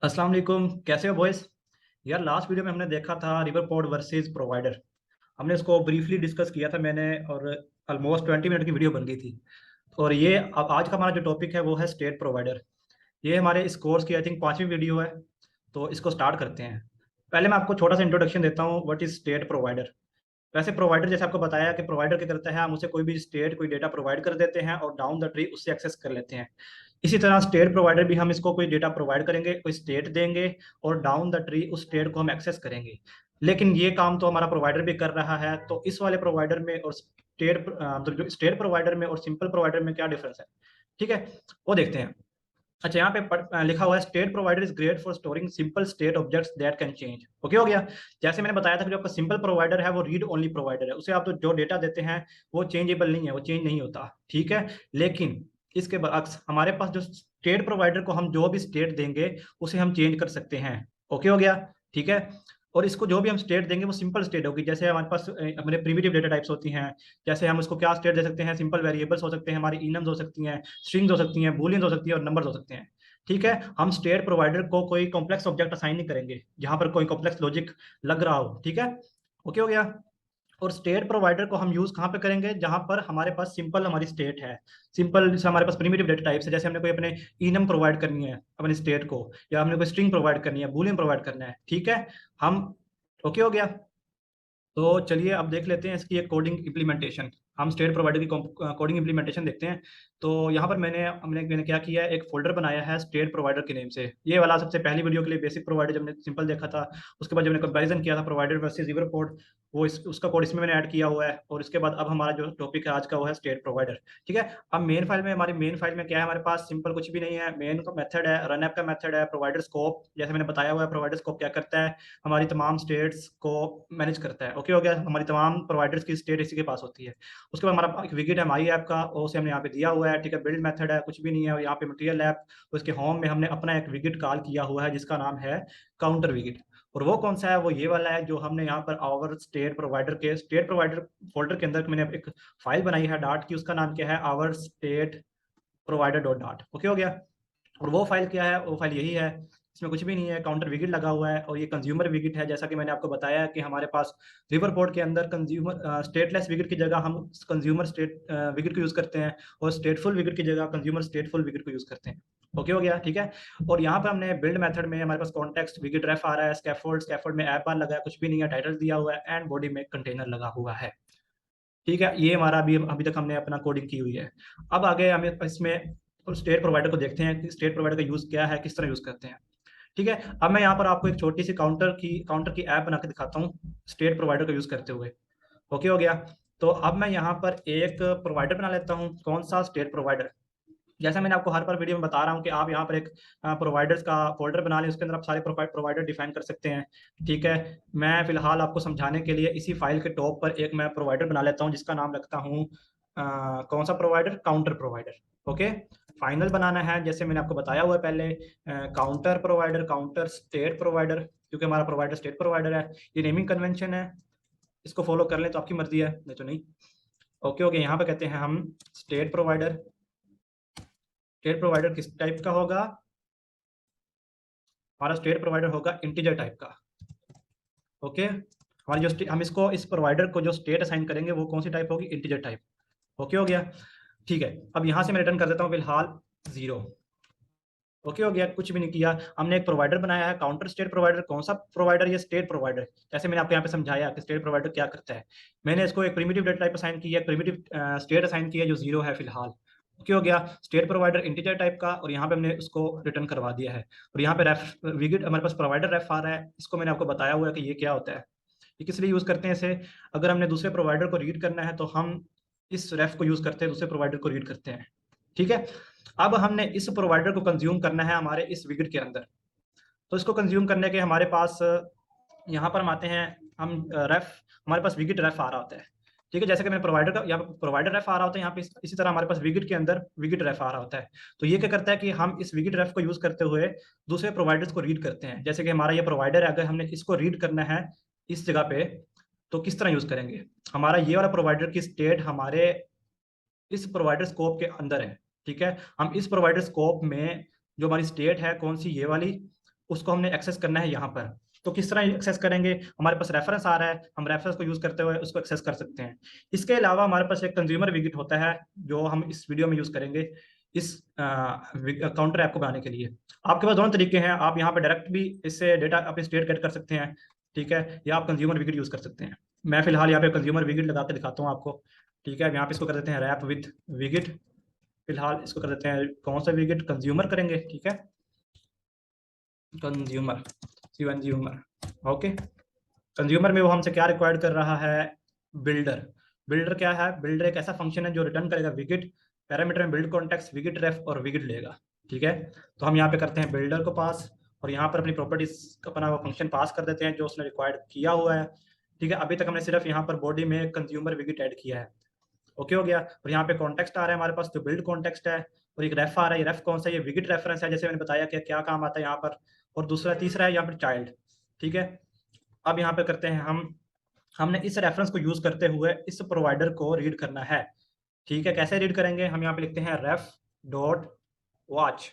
अस्सलाम वालेकुम, कैसे हो बॉयस। यार लास्ट वीडियो में हमने देखा था रिवरपोर्ट वर्सेस प्रोवाइडर। हमने इसको ब्रीफली डिस्कस किया था मैंने, और ऑलमोस्ट 20 मिनट की वीडियो बन गई थी। और ये अब आज का हमारा जो टॉपिक है वो है स्टेट प्रोवाइडर। ये हमारे इस कोर्स की आई थिंक 5वीं वीडियो है। तो इसको स्टार्ट करते हैं। पहले मैं आपको छोटा सा इंट्रोडक्शन देता हूँ, व्हाट इज स्टेट प्रोवाइडर। वैसे प्रोवाइडर जैसे आपको बताया कि प्रोवाइडर क्या करता है, हम उसे कोई भी स्टेट कोई डेटा प्रोवाइड कर देते हैं और डाउन द ट्री उससे एक्सेस कर लेते हैं। इसी तरह स्टेट प्रोवाइडर भी हम इसको कोई डेटा प्रोवाइड करेंगे, कोई स्टेट देंगे और डाउन द ट्री उस स्टेट को हम एक्सेस करेंगे। लेकिन ये काम तो हमारा प्रोवाइडर भी कर रहा है, तो इस वाले प्रोवाइडर में और स्टेट मतलब जो स्टेट प्रोवाइडर में और सिंपल प्रोवाइडर में क्या डिफरेंस है, ठीक है, वो देखते हैं। अच्छा, यहाँ पे लिखा हुआ है state provider is great for storing simple state objects that can change. Okay हो गया। जैसे मैंने बताया था कि जो आपका सिंपल प्रोवाइडर है वो रीड ओनली प्रोवाइडर है, उसे आप तो जो डेटा देते हैं वो चेंजेबल नहीं है, वो चेंज नहीं होता, ठीक है। लेकिन इसके बरअक्स हमारे पास जो स्टेट प्रोवाइडर को हम जो भी स्टेट देंगे उसे हम चेंज कर सकते हैं। ओके हो गया, ठीक है। और इसको जो भी हम स्टेट देंगे वो सिंपल स्टेट होगी। जैसे हमारे पास अपने प्रिमिटिव डेटा टाइप्स होती हैं। जैसे हम उसको क्या स्टेट दे सकते हैं, सिंपल वेरिएबल्स हो सकते हैं, हमारी इनम्स हो सकती हैं, स्ट्रिंग्स हो सकती हैं, बूलियंस हो सकती हैं और नंबर्स हो सकते हैं, ठीक है। हम स्टेट प्रोवाइडर को कोई कॉम्प्लेक्स ऑब्जेक्ट असाइन नहीं करेंगे जहां पर कोई कॉम्प्लेक्स लॉजिक लग रहा हो, ठीक है। ओके हो गया। और स्टेट प्रोवाइडर को हम यूज कहाँ पे करेंगे, जहां पर हमारे पास सिंपल हमारी स्टेट है। सिंपल जैसे हमारे पास प्रिमिटिव डेटा टाइप्स है, जैसे हमने कोई अपने इनम प्रोवाइड करनी है अपने स्टेट को, या हमने कोई स्ट्रिंग प्रोवाइड करनी है, बूलियन प्रोवाइड करना है, ठीक है। हम ओके हो गया। तो चलिए अब देख लेते हैं इसकी एक कोडिंग इम्प्लीमेंटेशन। हम स्टेट प्रोवाइडर की कोडिंग इम्प्लीमेंटेशन देखते हैं। तो यहाँ पर मैंने क्या किया है, एक फोल्डर बनाया है स्टेट प्रोवाइडर के नेम से। ये वाला सबसे पहली वीडियो के लिए बेसिक प्रोवाइडर जब हमने सिंपल देखा था, उसके बाद जब हमने कंपैरिजन किया था प्रोवाइडर वर्सेस रिवरपोर्ट, वो उसका कोड इसमें मैंने ऐड किया हुआ है। और इसके बाद अब हमारा जो टॉपिक है आज का वो है स्टेट प्रोवाइडर, ठीक है। अब हमारी मेन फाइल में क्या है, हमारे पास सिंपल कुछ भी नहीं है। मेन का मेथड है, रन ऐप का मेथड है, प्रोवाइडर स्कोप जैसे मैंने बताया हुआ है। प्रोवाइडर स्कोप क्या करता है, हमारी तमाम स्टेट्स को मैनेज करता है। ओके हो गया, हमारी तमाम प्रोवाइडर्स की स्टेट इसी के पास होती है। उसके बाद हमारा एक विकेट है माई ऐप का, और उसे हमने यहाँ पे दिया हुआ है, ठीक है। बिल्ड मेथड है, कुछ भी नहीं है। और यहाँ पे मटेरियल ऐप, उसके होम में हमने अपना एक विकेट कॉल किया हुआ है जिसका नाम है काउंटर विकेट। और वो कौन सा है, वो ये वाला है जो हमने यहाँ per hour state provider folder के अंदर मैंने एक फाइल बनाई है डाट की, उसका नाम क्या है, our state provider dot dot. Okay हो गया। और वो फाइल क्या है, वो फाइल यही है। इसमें कुछ भी नहीं है, काउंटर विकेट लगा हुआ है और ये कंज्यूमर विकेट है। जैसा कि मैंने आपको बताया है कि हमारे पास रिवर पोर्ट के अंदर कंज्यूमर स्टेटलेस विकेट की जगह हम कंज्यूमर स्टेट विकेट को यूज करते हैं, और स्टेटफुल विकेट की जगह कंज्यूमर स्टेटफुल विकेट को यूज करते हैं। ओके हो गया, ठीक है। और यहाँ पर हमने बिल्ड मेथड में हमारे पास कॉन्टेक्स्ट विकेट रेफ आ रहा है, स्कैफोल्ड में ऐप बार लगा है, कुछ भी नहीं है, टाइटल दिया हुआ है एंड बॉडी में कंटेनर लगा हुआ है, ठीक है। ये हमारा अभी अभी तक हमने अपना कोडिंग की हुई है। अब आगे हमें इसमें स्टेट प्रोवाइडर को देखते हैं कि स्टेट प्रोवाइडर का यूज क्या है, किस तरह यूज करते हैं, ठीक है। अब मैं यहाँ पर आपको एक छोटी सी काउंटर की ऐप बना के दिखाता हूँ स्टेट प्रोवाइडर का यूज करते हुए। ओके हो गया। तो अब मैं यहाँ पर एक प्रोवाइडर बना लेता हूँ, कौन सा, स्टेट प्रोवाइडर। जैसा मैंने आपको हर बार वीडियो में बता रहा हूँ कि आप यहाँ पर एक प्रोवाइडर्स का फोल्डर बना लें, उसके अंदर आप सारे प्रोवाइडर डिफाइन कर सकते हैं, ठीक है। मैं फिलहाल आपको समझाने के लिए इसी फाइल के टॉप पर एक मैं प्रोवाइडर बना लेता हूँ जिसका नाम रखता हूँ कौन सा provider, counter provider. Okay, final बनाना है जैसे मैंने आपको बताया हुआ है पहले, counter provider, counter state provider, क्योंकि हमारा प्रोवाइडर स्टेट प्रोवाइडर है। ये नेमिंग कन्वेंशन है, इसको फॉलो कर लें तो आपकी मर्जी है, नहीं तो नहीं। ओके ओके, यहाँ पे कहते हैं हम स्टेट प्रोवाइडर। स्टेट प्रोवाइडर किस टाइप का होगा, हमारा स्टेट प्रोवाइडर होगा इंटीजर टाइप का। ओके, हमारी हम इसको इस प्रोवाइडर को जो स्टेट असाइन करेंगे वो कौन सी टाइप होगी, इंटीजर टाइप। ओके हो गया, ठीक है। अब यहाँ से मैं रिटर्न कर देता हूँ फिलहाल 0। ओके हो गया, कुछ भी नहीं किया। हमने एक प्रोवाइडर बनाया है काउंटर स्टेट प्रोवाइडर। कौन सा प्रोवाइडर, ये स्टेट प्रोवाइडर। जैसे मैंने आपको यहाँ पे समझाया कि स्टेट प्रोवाइडर क्या करता है। मैंने इसको एक प्रिमिटिव डेटा टाइप असाइन की है, प्रिमिटिव स्टेट असाइन की है जो 0 है फिलहाल। ओके हो गया, स्टेट प्रोवाइडर इंटीजर टाइप का, और यहाँ पे हमने उसको रिटर्न करवा दिया है। और यहाँ पे रेफ विगिट हमारे पास प्रोवाइडर रेफ आ रहा है, इसको मैंने आपको बताया हुआ है कि ये क्या होता है, ये किस लिए यूज करते हैं इसे। अगर हमने दूसरे प्रोवाइडर को रीड करना है तो हम इस रेफ को यूज करते हैं, दूसरे प्रोवाइडर को रीड करते हैं, ठीक है। अब हमने इस प्रोवाइडर को कंज्यूम करना है हमारे इस विकेट के अंदर। तो इसको कंज्यूम करने के हमारे पास यहाँ पर हम आते हैं, हम रेफ, हमारे पास विकेट रेफ आ रहा होता है, ठीक है। जैसे कि मैं प्रोवाइडर का यहाँ प्रोवाइडर रेफ आ रहा होता है यहाँ पे, इसी तरह हमारे पास विकेट के अंदर विकेट रेफ आ रहा होता है। तो ये क्या करता है कि हम इस विकेट रेफ को यूज करते हुए दूसरे प्रोवाइडर्स को रीड करते हैं। जैसे कि हमारा ये प्रोवाइडर है, अगर हमने इसको रीड करना है इस जगह पे, तो किस तरह यूज करेंगे। हमारा ये वाला प्रोवाइडर की स्टेट हमारे इस प्रोवाइडर स्कोप के अंदर है, ठीक है। हम इस प्रोवाइडर स्कोप में जो हमारी स्टेट है कौन सी, ये वाली, उसको हमने एक्सेस करना है यहाँ पर। तो किस तरह एक्सेस करेंगे? हमारे पास रेफरेंस आ रहा है, हम रेफरेंस को यूज करते हुए उसको एक्सेस कर सकते हैं। इसके अलावा हमारे पास एक कंज्यूमर विजिट होता है जो हम इस वीडियो में यूज करेंगे इस काउंटर ऐप को बनाने के लिए। आपके पास दोनों तरीके हैं, आप यहाँ पे डायरेक्ट भी इससे डेटा अपने स्टेट गेट कर सकते हैं, ठीक है, या आप कंज्यूमर विजिट यूज कर सकते हैं। मैं फिलहाल यहाँ पे कंज्यूमर विजिट लगा के दिखाता हूँ आपको, ठीक है। यहाँ पे इसको कर देते हैं रैप विद विजिट, फिलहाल इसको कर देते हैं कौन सा विजिट, कंज्यूमर करेंगे, ठीक है, कंज्यूमर, कंज्यूमर, ओके। कंज्यूमर में वो हमसे क्या रिक्वायर्ड कर रहा है? बिल्डर। बिल्डर क्या है? बिल्डर एक ऐसा फंक्शन है जो रिटर्न करेगा विजिट, पैरामीटर में बिल्ड कॉन्टेक्स्ट, विजिट रेफ और विजिट लेगा, ठीक है। तो हम यहाँ पे करते हैं बिल्डर को पास, और यहाँ पर अपनी प्रॉपर्टीज अपना वो फंक्शन पास कर देते हैं जो उसने रिक्वायर्ड किया हुआ है, ठीक है। अभी तक हमने सिर्फ यहाँ पर बॉडी में कंज्यूमर विजिट ऐड किया है, ओके हो गया। और यहाँ पे कॉन्टेक्स्ट आ रहा है हमारे पास, तो बिल्ड कॉन्टेक्स्ट है, और एक रेफ आ रहा है। ये रेफ कौन सा? ये विजिट रेफरेंस है, जैसे मैंने बताया कि क्या काम आता है यहाँ पर। और दूसरा तीसरा है यहाँ पर चाइल्ड, ठीक है। अब यहाँ पे करते हैं हमने इस रेफरेंस को यूज करते हुए इस प्रोवाइडर को रीड करना है, ठीक है। कैसे रीड करेंगे? हम यहाँ पे लिखते हैं रेफ डॉट वॉच।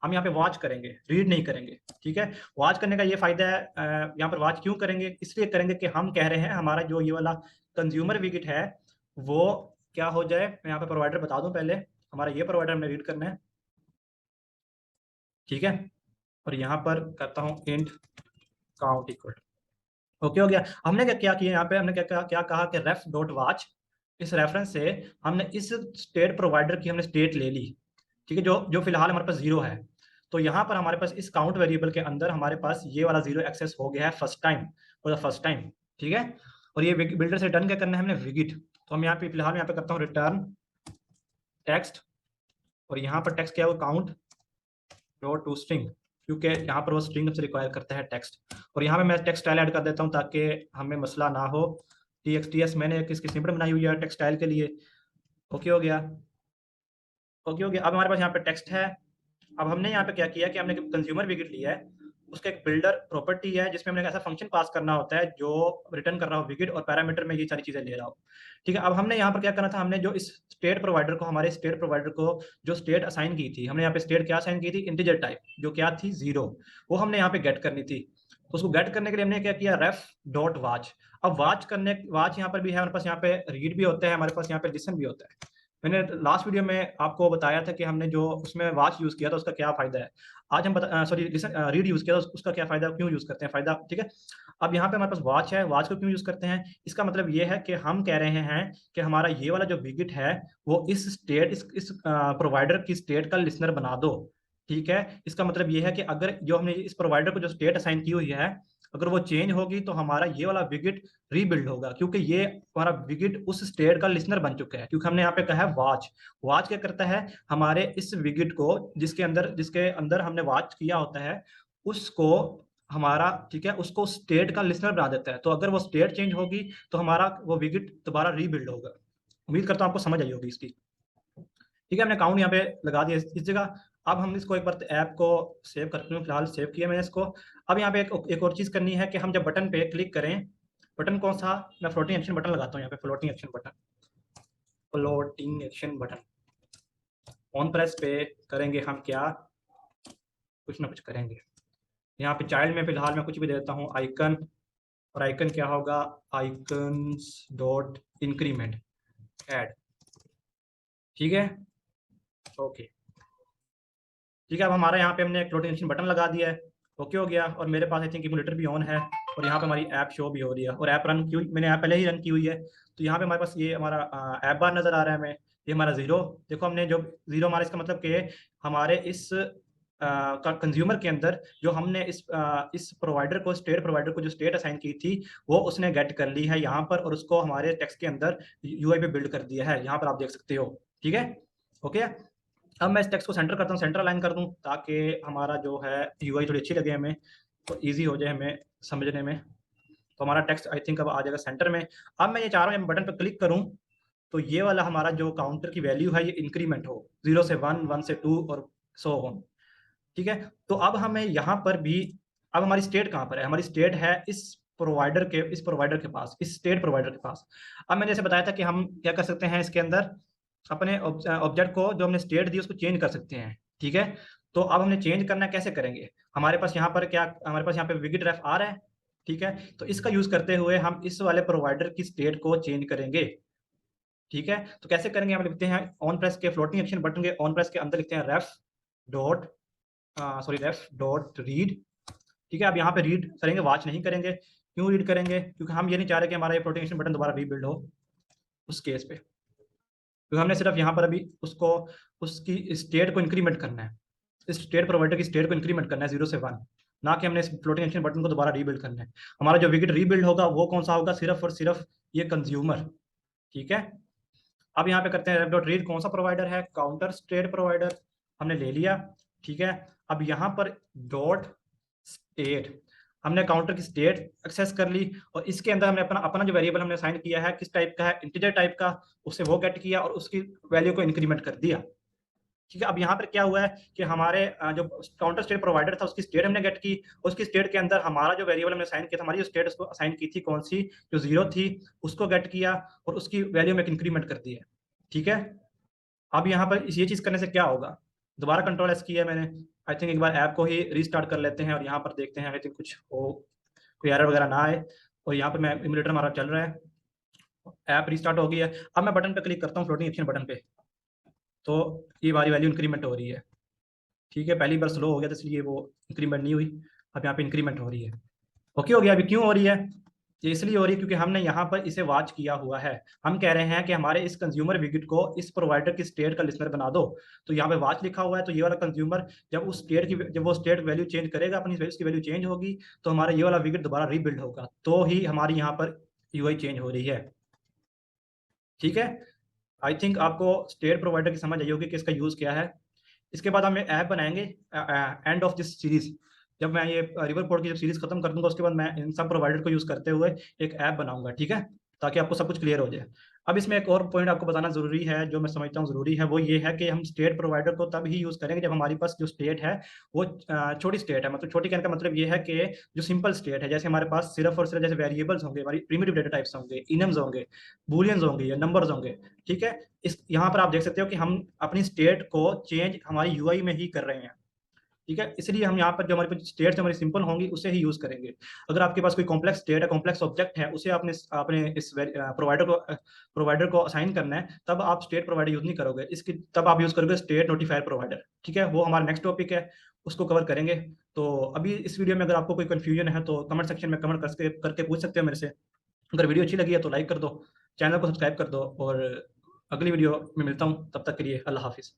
हम यहाँ पे वॉच करेंगे, रीड नहीं करेंगे, ठीक है। वॉच करने का ये फायदा है, यहाँ पर वॉच क्यों करेंगे? इसलिए करेंगे कि हम कह रहे हैं हमारा जो ये वाला कंज्यूमर विजिट है वो क्या हो जाए। मैं यहाँ पे प्रोवाइडर बता दूं पहले, हमारा ये प्रोवाइडर हमने रीड करना है, ठीक है। और यहाँ पर करता हूँ इंट काउंट इक्वल, ओके हो गया। हमने क्या किया यहाँ पे? हमने क्या कहा कि रेफ डॉट वॉच, इस रेफरेंस से हमने इस स्टेट प्रोवाइडर की हमने स्टेट ले ली, ठीक है, जो जो फिलहाल हमारे पास 0 है। तो यहाँ पर हमारे पास इस काउंट वेरिएबल के अंदर हमारे पास ये वाला 0 एक्सेस हो गया है first time, for the first time, ठीक है। और ये बिल्डर से रिटर्न क्या करना है हमने? विजिट। तो हम यहाँ पे फिलहाल यहाँ पे करता हूँ रिटर्न टेक्स्ट, और यहाँ पर टेक्स्ट क्या होगा? काउंट डॉट टू स्ट्रिंग, क्योंकि यहाँ पर वो स्ट्रिंग से रिक्वायर करता है टेक्स्ट। और यहाँ पे मैं टेक्स्ट स्टाइल ऐड कर देता हूँ ताकि हमें मसला ना हो। txts मैंने एक इसकी स्निपेट बनाई हुई है टेक्स्ट स्टाइल के लिए, ओके हो गया, ओके हो गया। अब हमारे पास यहाँ पे टेक्स्ट है। अब हमने यहाँ पे क्या किया कि हमने कंज्यूमर विजिट लिया है, उसका एक बिल्डर प्रॉपर्टी है जिसमें हमने ऐसा फंक्शन पास करना होता है जो रिटर्न कर रहा हो विजिट और पैरामीटर में ये सारी चीजें ले रहा हो, ठीक है। अब हमने यहाँ पर क्या करना था? हमने जो इस स्टेट प्रोवाइडर को, हमारे स्टेट प्रोवाइडर को जो स्टेट असाइन की थी, हमने यहाँ पे स्टेट क्या असाइन की थी? इंटीजर टाइप, जो क्या थी? 0। वो हमने यहाँ पे गेट करनी थी। उसको गेट करने के लिए हमने क्या किया? रेफ डॉट वॉच। अब वॉच यहाँ पर भी है हमारे पास, यहाँ पे रीड भी होता है हमारे पास, यहाँ पे लिसन भी होता है। मैंने लास्ट वीडियो में आपको बताया था कि हमने जो उसमें वॉच यूज किया था उसका क्या फायदा है। आज हम रीड यूज किया था, उसका क्या फायदा, क्यों यूज करते हैं, फायदा, ठीक है। अब यहाँ पे हमारे पास वॉच है, वॉच को क्यों यूज करते हैं? इसका मतलब ये है कि हम कह रहे हैं कि हमारा ये वाला जो विजिट है वो इस प्रोवाइडर की स्टेट का लिसनर बना दो, ठीक है। इसका मतलब ये है कि अगर जो हमने इस प्रोवाइडर को जो स्टेट असाइन की हुई है, अगर वो चेंज होगी तो हमारा ये वाला विजिट रीबिल्ड होगा, क्योंकि ये हमारा विजिट उस स्टेट का लिसनर बन चुका है, क्योंकि हमने यहाँ पे कहा है वॉच। वॉच क्या करता है? हमारे इस विजिट को जिसके अंदर हमने वॉच किया होता है उसको हमारा, ठीक है, उसको स्टेट का लिसनर बना देता है। तो अगर वो स्टेट चेंज होगी तो हमारा वो विजिट दोबारा रीबिल्ड होगा। उम्मीद करता हूँ आपको समझ आई होगी इसकी, ठीक है। हमने अकाउंट यहाँ पे लगा दिया इस जगह। अब हम इसको एक बार ऐप को सेव करते हैं, फिलहाल सेव किया मैंने इसको। अब यहाँ पे एक और चीज करनी है कि हम जब बटन पे क्लिक करें, बटन कौन सा? मैं फ्लोटिंग एक्शन बटन लगाता हूँ यहाँ पे, floating action button, floating action button on press पे करेंगे हम क्या? कुछ ना कुछ करेंगे। यहाँ पे चाइल्ड में फिलहाल मैं कुछ भी देता हूँ आइकन, और आइकन क्या होगा? आइकन्स डॉट इंक्रीमेंट ऐड, ठीक है, ओके, ठीक है। अब हमारा यहाँ पे हमने एक फ्लोटिंग एक्शन बटन लगा दिया है, ओके हो गया। और मेरे पास आई थिंक इमुलेटर भी ऑन है, और यहाँ पे हमारी ऐप शो भी हो रही है, और ऐप रन की हुई, मैंने ऐप पहले ही रन की हुई है। तो यहाँ पे हमारे पास ये हमारा ऐप बार नजर आ रहा है हमें, ये हमारा 0। देखो हमने जो 0 हमारा, इसका मतलब कि हमारे इस कंज्यूमर के अंदर जो हमने इस प्रोवाइडर को, स्टेट प्रोवाइडर को जो स्टेट असाइन की थी वो उसने गेट कर ली है यहाँ पर, और उसको हमारे टेक्स्ट के अंदर यूआई पे बिल्ड कर दिया है, यहाँ पर आप देख सकते हो, ठीक है, ओके। अब मैं इस टेक्स्ट को सेंटर करता हूँ, सेंटर अलाइन कर दूँ ताकि हमारा जो है यूआई थोड़ी अच्छी लगे हमें, तो इजी हो जाए हमें समझने में। तो हमारा टेक्स्ट आई थिंक अब आ जाएगा सेंटर में। अब मैं ये चाह रहा हूँ बटन पर क्लिक करूँ तो ये वाला हमारा जो काउंटर की वैल्यू है ये इंक्रीमेंट हो, 0 से 1, 1 से 2 और सो ऑन, ठीक है। तो अब हमें यहाँ पर भी, अब हमारी स्टेट कहाँ पर है? हमारी स्टेट है इस प्रोवाइडर के पास, इस स्टेट प्रोवाइडर के पास। अब मैंने जैसे बताया था कि हम क्या कर सकते हैं इसके अंदर, अपने ऑब्जेक्ट को जो हमने स्टेट दी उसको चेंज कर सकते हैं, ठीक है। तो अब हमने चेंज करना है, कैसे करेंगे? हमारे पास यहाँ पे विगिट रेफ आ रहा है, ठीक है। तो इसका यूज करते हुए हम इस वाले प्रोवाइडर की स्टेट को चेंज करेंगे, ठीक है। तो कैसे करेंगे? हम लिखते हैं ऑन प्रेस के फ्लोटिंग एक्शन बटन के ऑन प्रेस के अंदर लिखते हैं रेफ डॉट रीड, ठीक है। अब यहाँ पे रीड करेंगे, वॉच नहीं करेंगे। क्यों रीड करेंगे? क्योंकि हम ये नहीं चाह रहे कि हमारा ये फ्लोटिंग एक्शन बटन दोबारा रीबिल्ड हो उस केस पे, क्योंकि हमने सिर्फ यहाँ पर अभी उसको उसकी स्टेट को इंक्रीमेंट करना है, इस स्टेट प्रोवाइडर की स्टेट को इंक्रीमेंट करना है 0 से 1, ना कि हमने इस फ्लोटिंग एक्शन बटन को दोबारा रीबिल्ड करना है। हमारा जो विकेट रीबिल्ड होगा वो कौन सा होगा? सिर्फ और सिर्फ ये कंज्यूमर, ठीक है। अब यहाँ पे करते हैं डॉट रीड, कौन सा प्रोवाइडर है? काउंटर स्टेट प्रोवाइडर, हमने ले लिया, ठीक है। अब यहाँ पर डॉट स्टेट, हमने काउंटर की स्टेट एक्सेस कर ली, और इसके अंदर हमने अपना अपना जो वेरिएबल हमने असाइन किया है किस टाइप का है? इंटीजर टाइप का, उससे वो गेट किया और उसकी वैल्यू को इंक्रीमेंट कर दिया, ठीक है। अब यहाँ पर क्या हुआ है कि हमारे जो काउंटर स्टेट प्रोवाइडर था उसकी स्टेट हमने गेट की, उसकी स्टेट के अंदर हमारा जो वेरिएबल हमने असाइन किया था, हमारी जो स्टेट उसको असाइन की थी कौन सी? जो 0 थी, उसको गेट किया और उसकी वैल्यू में इंक्रीमेंट कर दिया, ठीक है। अब यहाँ पर ये चीज़ करने से क्या होगा? दोबारा कंट्रोल एस किया मैंने। आई थिंक एक बार ऐप को ही रीस्टार्ट कर लेते हैं और यहाँ पर देखते हैं, आई थिंक कुछ हो, कोई एरर वगैरह ना आए। और यहाँ पर मैं इमुलेटर हमारा चल रहा है, ऐप रीस्टार्ट हो गई है। अब मैं बटन पे क्लिक करता हूँ, फ्लोटिंग एक्शन बटन पे, तो ये हमारी वैल्यू इंक्रीमेंट हो रही है, ठीक है। पहली बार स्लो हो गया था इसलिए वो इंक्रीमेंट नहीं हुई, अब यहाँ पे इंक्रीमेंट हो रही है। ओके हो गया। अभी क्यों हो रही है? ये इसलिए हो रही है क्योंकि हमने यहाँ पर इसे वॉच किया हुआ है। हम कह रहे हैं कि हमारे इस कंज्यूमर विकेट को इस प्रोवाइडर की स्टेट का लिस्नर बना दो। तो यहाँ पे वॉच लिखा हुआ है, तो ये वाला कंज्यूमर जब वो स्टेट वैल्यू चेंज करेगा, अपनी उसकी वैल्यू चेंज होगी, तो हमारा ये वाला विकेट दोबारा रीबिल्ड होगा, तो ही हमारी यहाँ पर यूआई चेंज हो रही है, ठीक है। आई थिंक आपको स्टेट प्रोवाइडर की समझ आई होगी कि इसका यूज़ क्या है। इसके बाद हम ऐप बनाएंगे एंड ऑफ दिस सीरीज। जब मैं ये रिवर पोर्ट की जब सीरीज खत्म कर दूंगा उसके बाद मैं इन सब प्रोवाइडर को यूज़ करते हुए एक ऐप बनाऊंगा, ठीक है, ताकि आपको सब कुछ क्लियर हो जाए। अब इसमें एक और पॉइंट आपको बताना जरूरी है, जो मैं समझता हूँ जरूरी है, वो ये है कि हम स्टेट प्रोवाइडर को तब ही यूज़ करेंगे जब हमारे पास जो स्टेट है वो छोटी स्टेट है। मतलब छोटी कहने का मतलब ये है कि जो सिंपल स्टेट है, जैसे हमारे पास सिर्फ और सिर्फ जैसे वेरिएबल्स होंगे, हमारी प्रिमिटिव डेटा टाइप्स होंगे, इनम्स होंगे, बूलियंस होंगे या नंबर्स होंगे, ठीक है। इस यहाँ पर आप देख सकते हो कि हम अपनी स्टेट को चेंज हमारी यूआई में ही कर रहे हैं, ठीक है। इसलिए हम यहाँ पर जो हमारी स्टेट्स हमारी सिंपल होंगी उसे ही यूज करेंगे। अगर आपके पास कोई कॉम्प्लेक्स स्टेट है, कॉम्प्लेक्स ऑब्जेक्ट है, उसे आपने आपने इस प्रोवाइडर को असाइन करना है, तब आप स्टेट प्रोवाइडर यूज नहीं करोगे, इसकी तब आप यूज करोगे स्टेट नोटिफायर प्रोवाइडर, ठीक है। वो हमारा नेक्स्ट टॉपिक है, उसको कवर करेंगे। तो अभी इस वीडियो में अगर आपको कोई कंफ्यूजन है तो कमेंट सेक्शन में कमेंट करके पूछ सकते हो मेरे से। अगर वीडियो अच्छी लगी है तो लाइक कर दो, चैनल को सब्सक्राइब कर दो, और अगली वीडियो में मिलता हूँ, तब तक के लिए अल्लाह हाफिज़।